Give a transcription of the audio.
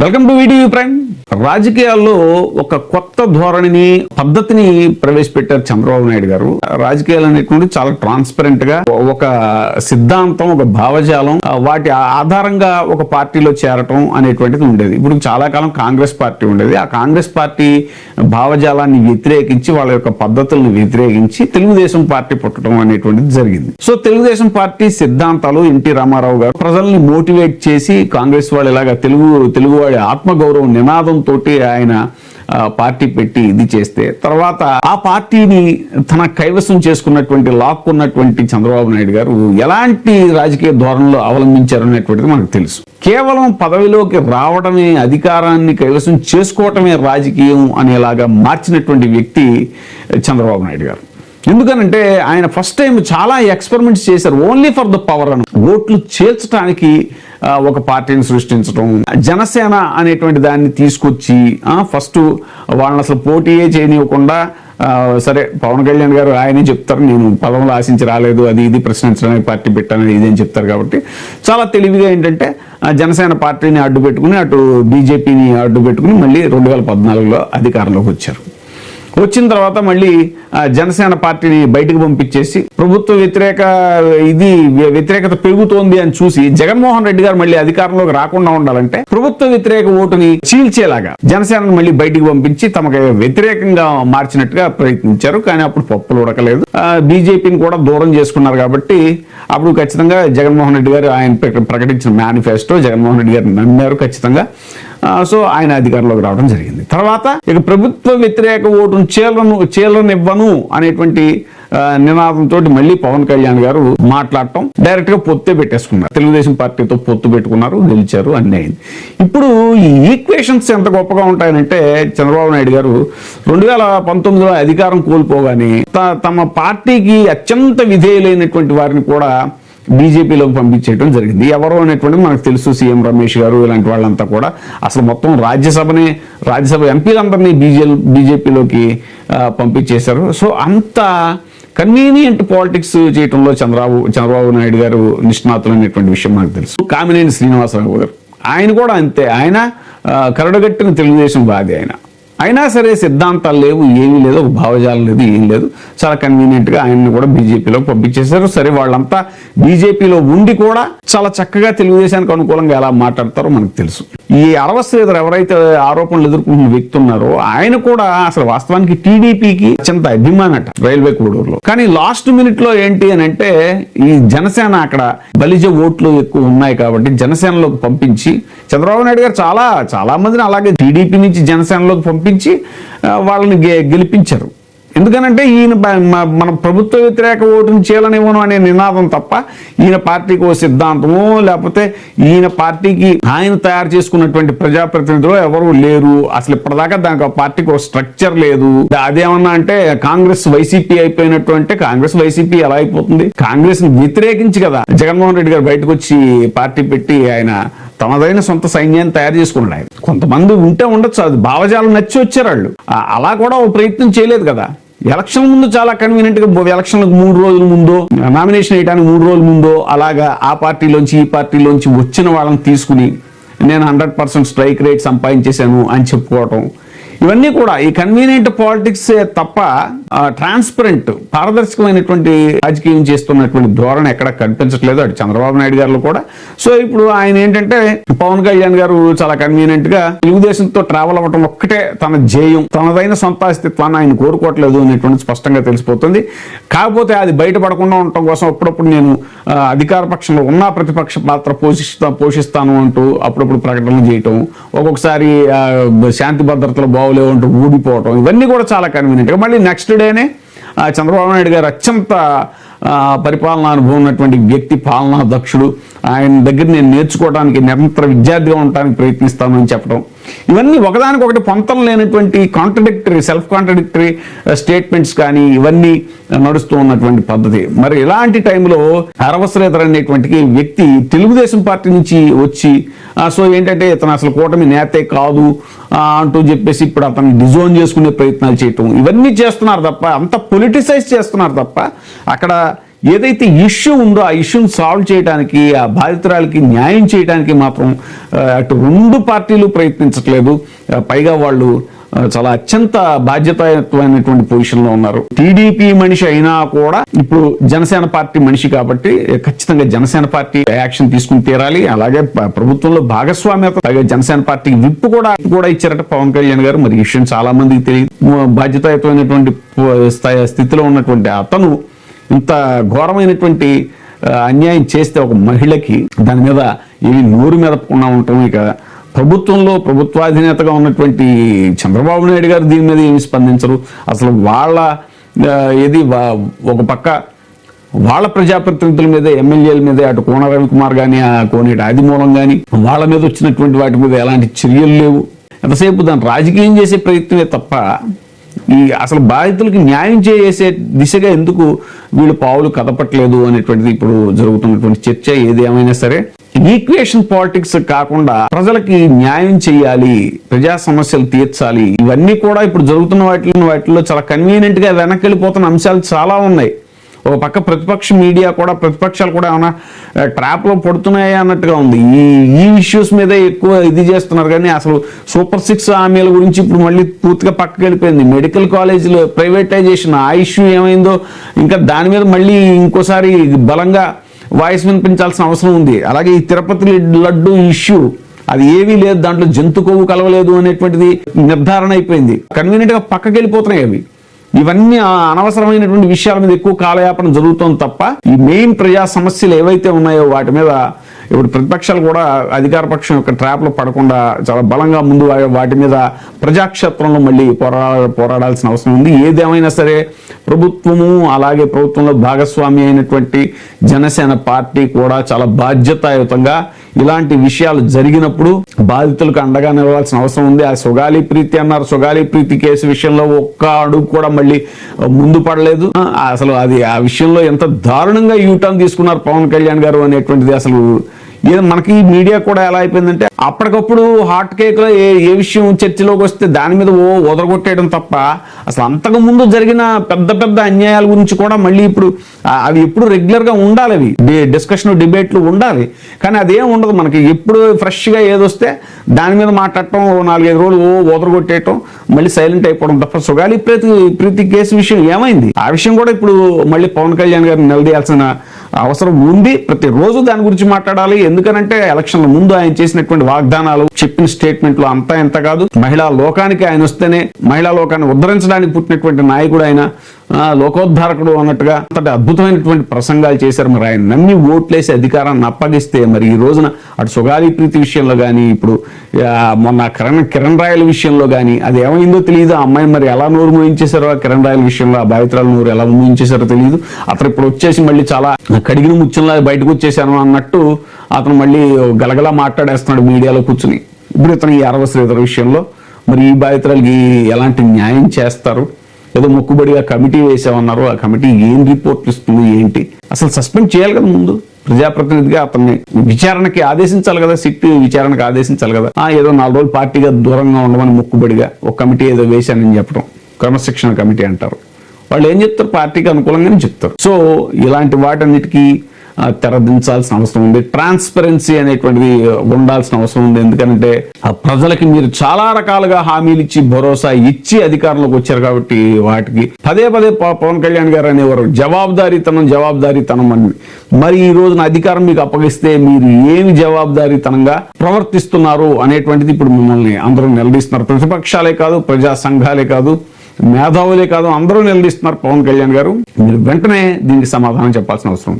Welcome to video prime. రాజకీయాల్లో ఒక కొత్త ధోరణిని పద్ధతిని ప్రవేశపెట్టారు చంద్రబాబు నాయుడు గారు. రాజకీయాలు అనేటువంటి చాలా ట్రాన్స్పరెంట్ గా ఒక సిద్ధాంతం, ఒక భావజాలం, వాటి ఆధారంగా ఒక పార్టీలో చేరటం అనేటువంటిది ఉండేది. ఇప్పుడు చాలా కాలం కాంగ్రెస్ పార్టీ ఉండేది. ఆ కాంగ్రెస్ పార్టీ భావజాలాన్ని వ్యతిరేకించి, వాళ్ళ యొక్క పద్ధతులను వ్యతిరేకించి తెలుగుదేశం పార్టీ పుట్టడం అనేటువంటిది జరిగింది. సో తెలుగుదేశం పార్టీ సిద్ధాంతాలు, ఎన్టీ రామారావు గారు ప్రజల్ని మోటివేట్ చేసి కాంగ్రెస్ వాళ్ళు ఇలాగా తెలుగువాడి ఆత్మగౌరవం నినాదం తోటి ఆయన పార్టీ పెట్టి ఇది చేస్తే, తర్వాత ఆ పార్టీని తన కైవసం చేసుకున్నటువంటి, లాక్కున్నటువంటి చంద్రబాబు నాయుడు గారు ఎలాంటి రాజకీయ ధోరణిలో అవలంబించారు అనేటువంటిది మనకు తెలుసు. కేవలం పదవిలోకి రావడమే, అధికారాన్ని కైవసం చేసుకోవటమే రాజకీయం అనేలాగా మార్చినటువంటి వ్యక్తి చంద్రబాబు నాయుడు గారు. ఎందుకనంటే ఆయన ఫస్ట్ టైం చాలా ఎక్స్పెరిమెంట్స్ చేశారు. ఓన్లీ ఫర్ ద పవర్ అని, ఓట్లు చేర్చడానికి ఒక పార్టీని సృష్టించడం, జనసేన అనేటువంటి దాన్ని తీసుకొచ్చి ఫస్ట్ వాళ్ళని అసలు పోటీయే చేయనివ్వకుండా, సరే పవన్ కళ్యాణ్ గారు ఆయనే చెప్తారు, నేను పదవులు ఆశించి రాలేదు, అది ఇది ప్రశ్నించడానికి పార్టీ పెట్టానని ఇదేం చెప్తారు. కాబట్టి చాలా తెలివిగా ఏంటంటే జనసేన పార్టీని అడ్డు పెట్టుకుని, అటు బీజేపీని అడ్డు పెట్టుకుని మళ్ళీ 2014లో అధికారంలోకి వచ్చారు. వచ్చిన తర్వాత మళ్ళీ జనసేన పార్టీని బయటకు పంపించేసి ప్రభుత్వ వ్యతిరేకత పెరుగుతోంది అని చూసి జగన్మోహన్ రెడ్డి గారు మళ్ళీ అధికారంలోకి రాకుండా ఉండాలంటే ప్రభుత్వ వ్యతిరేక ఓటుని చీల్చేలాగా జనసేనను మళ్ళీ బయటకు పంపించి తమకు వ్యతిరేకంగా మార్చినట్టుగా ప్రయత్నించారు. కానీ అప్పుడు పప్పులు ఉడకలేదు. బీజేపీని కూడా దూరం చేసుకున్నారు. కాబట్టి అప్పుడు ఖచ్చితంగా జగన్మోహన్ రెడ్డి గారు ఆయన ప్రకటించిన మేనిఫెస్టో జగన్మోహన్ రెడ్డి గారు నమ్మారు ఖచ్చితంగా. సో ఆయన అధికారంలోకి రావడం జరిగింది. తర్వాత ఇక ప్రభుత్వ వ్యతిరేక ఓటును చీలనివ్వను అనేటువంటి నినాదంతో మళ్ళీ పవన్ కళ్యాణ్ గారు మాట్లాడటం, డైరెక్ట్ గా పొత్తే పెట్టేసుకున్నారు. తెలుగుదేశం పార్టీతో పొత్తు పెట్టుకున్నారు, గెలిచారు, అన్నీ అయింది. ఇప్పుడు ఈ ఈక్వేషన్స్ ఎంత గొప్పగా ఉంటాయనంటే చంద్రబాబు నాయుడు గారు 2019లో అధికారం కోల్పోగానే తమ పార్టీకి అత్యంత విధేయులైనటువంటి వారిని కూడా బీజేపీలోకి పంపించేయడం జరిగింది. ఎవరు అనేటువంటిది మనకు తెలుసు. సీఎం రమేష్ గారు ఇలాంటి వాళ్ళంతా కూడా అసలు మొత్తం రాజ్యసభ ఎంపీలందరినీ బీజేపీలోకి పంపించేశారు. సో అంత కన్వీనియంట్ పాలిటిక్స్ చేయడంలో చంద్రబాబు నాయుడు గారు నిష్ణాతులు అనేటువంటి విషయం మనకు తెలుసు. కామినేని శ్రీనివాసరావు గారు ఆయన కూడా అంతే. ఆయన కరడుగట్టిన తెలుగుదేశం వాది. అయినా సరే సిద్ధాంతాలు లేవు, ఏమీ లేదు, ఒక భావజాలం లేదు, ఏం లేదు. చాలా కన్వీనియంట్ గా ఆయన్ని కూడా బీజేపీలో పంపించేశారు. సరే వాళ్ళంతా బీజేపీలో ఉండి కూడా చాలా చక్కగా తెలుగుదేశానికి అనుకూలంగా ఎలా మాట్లాడతారో మనకు తెలుసు. ఈ అరవ శ్రీధర్ ఎవరైతే ఆరోపణలు ఎదుర్కొంటున్న వ్యక్తి ఉన్నారో ఆయన కూడా అసలు వాస్తవానికి టీడీపీకి అత్యంత అభిమానట రైల్వే కోడూరులో. కానీ లాస్ట్ మినిట్ లో ఏంటి అని అంటే ఈ జనసేన అక్కడ బలిజ ఓట్లు ఎక్కువ ఉన్నాయి కాబట్టి జనసేనలోకి పంపించి చంద్రబాబు నాయుడు గారు చాలా మందిని అలాగే టీడీపీ నుంచి జనసేనలోకి పంపించి వాళ్ళని గెలిపించారు. ఎందుకనంటే ఈయన మన ప్రభుత్వ వ్యతిరేక ఓటును చీలనివ్వను అనే నినాదం తప్ప ఈయన పార్టీకి ఓ సిద్ధాంతమో లేకపోతే ఈయన పార్టీకి ఆయన తయారు చేసుకున్నటువంటి ప్రజాప్రతినిధులు ఎవరు లేరు. అసలు ఇప్పటిదాకా దానికి ఆ పార్టీకి ఒక స్ట్రక్చర్ లేదు. అదేమన్నా అంటే కాంగ్రెస్ వైసీపీ అయిపోయినట్టు అంటే కాంగ్రెస్ వైసీపీ ఎలా అయిపోతుంది? కాంగ్రెస్ ని వ్యతిరేకించి కదా జగన్మోహన్ రెడ్డి గారు బయటకు వచ్చి పార్టీ పెట్టి ఆయన తమదైన సొంత సైన్యాన్ని తయారు చేసుకున్నాడు. ఆయన కొంతమంది ఉంటే ఉండొచ్చు, అది భావజాలం నచ్చి వచ్చారు వాళ్ళు. అలా కూడా ఓ ప్రయత్నం చేయలేదు కదా. ఎలక్షన్ ముందు చాలా కన్వీనియంట్ గా ఎలక్షన్లకు 3 రోజుల ముందో, నామినేషన్ వేయడానికి 3 రోజుల ముందో అలాగా ఆ పార్టీలోంచి ఈ పార్టీలోంచి వచ్చిన వాళ్ళని తీసుకుని నేను 100% స్ట్రైక్ రేట్ సంపాదించేశాను అని చెప్పుకోవటం, ఇవన్నీ కూడా ఈ కన్వీనియంట్ పాలిటిక్స్ తప్ప ట్రాన్స్పరెంట్ పారదర్శకమైనటువంటి రాజకీయం చేస్తున్నటువంటి ధోరణి ఎక్కడ కనిపించట్లేదు అటు చంద్రబాబు నాయుడు గారు కూడా. సో ఇప్పుడు ఆయన ఏంటంటే పవన్ కళ్యాణ్ గారు చాలా కన్వీనియంట్ గా తెలుగుదేశంతో ట్రావెల్ అవ్వటం ఒక్కటే తన ధ్యేయం, తనదైన సొంత అస్తిత్వాన్ని ఆయన కోరుకోవట్లేదు అనేటువంటి స్పష్టంగా తెలిసిపోతుంది. కాకపోతే అది బయటపడకుండా ఉండటం కోసం అప్పుడప్పుడు నేను అధికార పక్షంలో ఉన్న ప్రతిపక్ష పాత్ర పోషిస్తాను అంటూ అప్పుడప్పుడు ప్రకటనలు చేయటం, ఒక్కొక్కసారి శాంతి భద్రతలు బాగోలేవు అంటూ ఊడిపోవటం, ఇవన్నీ కూడా చాలా కన్వీనియంట్ గా. మళ్ళీ నెక్స్ట్ డేనే చంద్రబాబు నాయుడు గారు అత్యంత పరిపాలనా అనుభవం ఉన్నటువంటి వ్యక్తి, పాలనా దక్షుడు, ఆయన దగ్గర నేను నేర్చుకోవడానికి నిరంతర విద్యార్థిగా ఉండటానికి ప్రయత్నిస్తాను అని చెప్పడం, ఇవన్నీ ఒకదానికొకటి పొంతం లేనటువంటి సెల్ఫ్ కాంట్రడిక్టరీ స్టేట్మెంట్స్ కానీ ఇవన్నీ నడుస్తూ ఉన్నటువంటి పద్ధతి. మరి ఇలాంటి టైంలో అరవ శ్రీధర్ అనేటువంటి వ్యక్తి తెలుగుదేశం పార్టీ నుంచి వచ్చి సో ఏంటంటే ఇతను అసలు కూటమి నేతే కాదు అంటూ చెప్పేసి ఇప్పుడు అతను డిజోన్ చేసుకునే ప్రయత్నాలు చేయటం, ఇవన్నీ చేస్తున్నారు తప్ప, అంత పొలిటిసైజ్ చేస్తున్నారు తప్ప అక్కడ ఏదైతే ఇష్యూ ఉందో ఆ ఇష్యూని సాల్వ్ చేయడానికి, ఆ బాధితురాలకి న్యాయం చేయడానికి మాత్రం అటు రెండు పార్టీలు ప్రయత్నించట్లేదు. పైగా వాళ్ళు చాలా అత్యంత బాధ్యతాయుతమైనటువంటి పొజిషన్లో ఉన్నారు. టీడీపీ మనిషి అయినా కూడా ఇప్పుడు జనసేన పార్టీ మనిషి కాబట్టి ఖచ్చితంగా జనసేన పార్టీ యాక్షన్ తీసుకుని తీరాలి. అలాగే ప్రభుత్వంలో భాగస్వామ్యత, అలాగే జనసేన పార్టీ విప్ కూడా ఇచ్చారట పవన్ కళ్యాణ్ గారు. మరి ఈ విషయం చాలా మందికి తెలియదు. బాధ్యతాయుతమైనటువంటి స్థితిలో ఉన్నటువంటి అతను ఇంత ఘోరమైనటువంటి అన్యాయం చేస్తే ఒక మహిళకి దాని మీద ఏమి నోరు మెదపకుండా ఉండటం, ఇక ప్రభుత్వంలో ప్రభుత్వాధినేతగా ఉన్నటువంటి చంద్రబాబు నాయుడు గారు దీని మీద ఏమి స్పందించరు. అసలు వాళ్ళ ఒక పక్క వాళ్ళ ప్రజాప్రతినిధుల మీద, ఎమ్మెల్యేల మీద, అటు కోన రవికుమార్ కానీ, ఆ కోనేటి ఆదిమూలం కానీ వాళ్ళ మీద వచ్చినటువంటి వాటి మీద ఎలాంటి చర్యలు లేవు. ఎంతసేపు దాన్ని రాజకీయం చేసే ప్రయత్నమే తప్ప అసలు బాధితులకి న్యాయం చేసే దిశగా ఎందుకు వీళ్ళు పావులు కదపట్లేదు అనేటువంటిది ఇప్పుడు జరుగుతున్నటువంటి చర్చ. ఏది ఏమైనా సరే ఈక్వేషన్ పాలిటిక్స్ కాకుండా ప్రజలకి న్యాయం చేయాలి, ప్రజా సమస్యలు తీర్చాలి, ఇవన్నీ కూడా ఇప్పుడు జరుగుతున్న వాటిలో చాలా కన్వీనియంట్ గా వెనక్కి వెళ్ళిపోతున్న అంశాలు చాలా ఉన్నాయి. ఒక పక్క ప్రతిపక్షాలు కూడా ఏమైనా ట్రాప్ లో పడుతున్నాయా అన్నట్టుగా ఉంది. ఈ ఇష్యూస్ మీద ఎక్కువ ఇది చేస్తున్నారు. కానీ అసలు సూపర్ 6 హామీల గురించి ఇప్పుడు మళ్ళీ పూర్తిగా పక్కకి వెళ్ళిపోయింది. మెడికల్ కాలేజీలో ప్రైవేటైజేషన్ ఆ ఇష్యూ ఏమైందో ఇంకా దాని మీద మళ్ళీ ఇంకోసారి బలంగా వాయిస్ వినిపించాల్సిన అవసరం ఉంది. అలాగే ఈ తిరుపతి లడ్డు ఇష్యూ అది ఏమీ లేదు, దాంట్లో జంతు కొవ్వు కలవలేదు అనేటువంటిది నిర్ధారణ అయిపోయింది. కన్వీనియంట్ గా పక్కకి వెళ్ళిపోతున్నాయి అవి. ఇవన్నీ అనవసరమైనటువంటి విషయాల మీద ఎక్కువ కాలయాపన జరుగుతోంది తప్ప ఈ మెయిన్ ప్రజా సమస్యలు ఏవైతే ఉన్నాయో వాటి మీద ఇప్పుడు ప్రతిపక్షాలు కూడా అధికార పక్షం యొక్క ట్రాప్ లో పడకుండా చాలా బలంగా ముందు వాటి మీద ప్రజాక్షేత్రంలో మళ్ళీ పోరాడాల్సిన అవసరం ఉంది. ఏదేమైనా సరే ప్రభుత్వము, అలాగే ప్రభుత్వంలో భాగస్వామి అయినటువంటి జనసేన పార్టీ కూడా చాలా బాధ్యతాయుతంగా ఇలాంటి విషయాలు జరిగినప్పుడు బాధితులకు అండగా నిలవాల్సిన అవసరం ఉంది. ఆ సుగాలి ప్రీతి అన్నారు, సుగాలి ప్రీతి కేసు విషయంలో ఒక్క అడుగు కూడా మళ్ళీ ముందు పడలేదు. అసలు అది ఆ విషయంలో ఎంత దారుణంగా యూటర్న్ తీసుకున్నారు పవన్ కళ్యాణ్ గారు అనేటువంటిది అసలు మనకి మీడియా కూడా ఎలా అయిపోయిందంటే అప్పటికప్పుడు హాట్ కేక్ లో ఏ విషయం చర్చలోకి వస్తే దాని మీద వదలగొట్టేయడం తప్ప అసలు అంతకు ముందు జరిగిన పెద్ద అన్యాయాల గురించి కూడా మళ్ళీ ఇప్పుడు అవి ఎప్పుడు రెగ్యులర్ గా ఉండాలి, అవి డిస్కషన్ డిబేట్లు ఉండాలి. కానీ అదేం ఉండదు. మనకి ఎప్పుడు ఫ్రెష్ గా ఏదొస్తే దాని మీద మాట్లాడటం, 4-5 రోజులు వదలగొట్టేయటం, మళ్ళీ సైలెంట్ అయిపోవడం తప్ప సుగాలి ప్రీతి కేసు విషయం ఏమైంది ఆ విషయం కూడా ఇప్పుడు మళ్ళీ పవన్ కళ్యాణ్ గారిని నిలదీయాల్సిన అవసరం ఉంది. ప్రతిరోజు దాని గురించి మాట్లాడాలి. ఎందుకనంటే ఎలక్షన్ల ముందు ఆయన చేసినటువంటి వాగ్దానాలు, చెప్పిన స్టేట్మెంట్లు అంతా ఎంత కాదు. మహిళా లోకానికి ఆయన వస్తేనే మహిళా లోకాన్ని ఉద్ధరించడానికి పుట్టినటువంటి నాయకుడు ఆయన, లోకోద్ధారకుడు అన్నట్టుగా అంతటి అద్భుతమైనటువంటి ప్రసంగాలు చేశారు. మరి ఆయన నమ్మి ఓట్లేసి అధికారాన్ని అప్పగిస్తే మరి ఈ రోజున అటు సుగాలి ప్రీతి విషయంలో కానీ, ఇప్పుడు మొన్న కిరణ్ రాయల విషయంలో కానీ అది ఏమైందో తెలియదు. ఆ అమ్మాయిని మరి ఎలా నోరు మోయించేశారో, ఆ కిరణ్ రాయల విషయంలో ఆ బాధితురాలు నోరు ఎలా మోయించేశారో తెలియదు. అతను ఇప్పుడు వచ్చేసి మళ్ళీ చాలా కడిగిన ముచ్చంలా బయటకు వచ్చేసాను అన్నట్టు అతను మళ్ళీ గలగలా మాట్లాడేస్తున్నాడు మీడియాలో కూర్చుని. ఇప్పుడు ఇతను ఈ 60 శ్రీధర్ విషయంలో మరి ఈ బాధితురాలకి ఎలాంటి న్యాయం చేస్తారు? ఏదో మొక్కుబడిగా కమిటీ వేసామన్నారు, ఆ కమిటీ ఏం రిపోర్ట్ ఇస్తుంది ఏంటి? అసలు సస్పెండ్ చేయాలి కదా ముందు, ప్రజాప్రతినిధిగా అతన్ని విచారణకి ఆదేశించాలి కదా, సిట్ విచారణకి ఆదేశించాలి కదా. ఏదో 4 రోజులు పార్టీగా దూరంగా ఉండమని మొక్కుబడిగా ఒక కమిటీ ఏదో వేశానని చెప్పడం, క్రమశిక్షణ కమిటీ అంటారు. వాళ్ళు ఏం చెప్తారు? పార్టీకి అనుకూలంగానే చెప్తారు. సో ఇలాంటి వాటన్నిటికీ తెరదించాల్సిన అవసరం ఉంది. ట్రాన్స్పరెన్సీ అనేటువంటిది ఉండాల్సిన అవసరం ఉంది. ఎందుకంటే ఆ ప్రజలకి మీరు చాలా రకాలుగా హామీలు ఇచ్చి భరోసా ఇచ్చి అధికారంలోకి వచ్చారు కాబట్టి వాటికి పదే పవన్ కళ్యాణ్ గారు అనేవారు జవాబుదారీతనం అని. మరి ఈ రోజున అధికారం మీకు అప్పగిస్తే మీరు ఏమి జవాబుదారీతనంగా ప్రవర్తిస్తున్నారు అనేటువంటిది ఇప్పుడు మిమ్మల్ని అందరూ నిలదీస్తున్నారు. ప్రతిపక్షాలే కాదు, ప్రజా సంఘాలే కాదు, మేధావులే కాదు, అందరూ నిలదీస్తున్నారు పవన్ కళ్యాణ్ గారు. మీరు వెంటనే దీనికి సమాధానం చెప్పాల్సిన అవసరం ఉంది.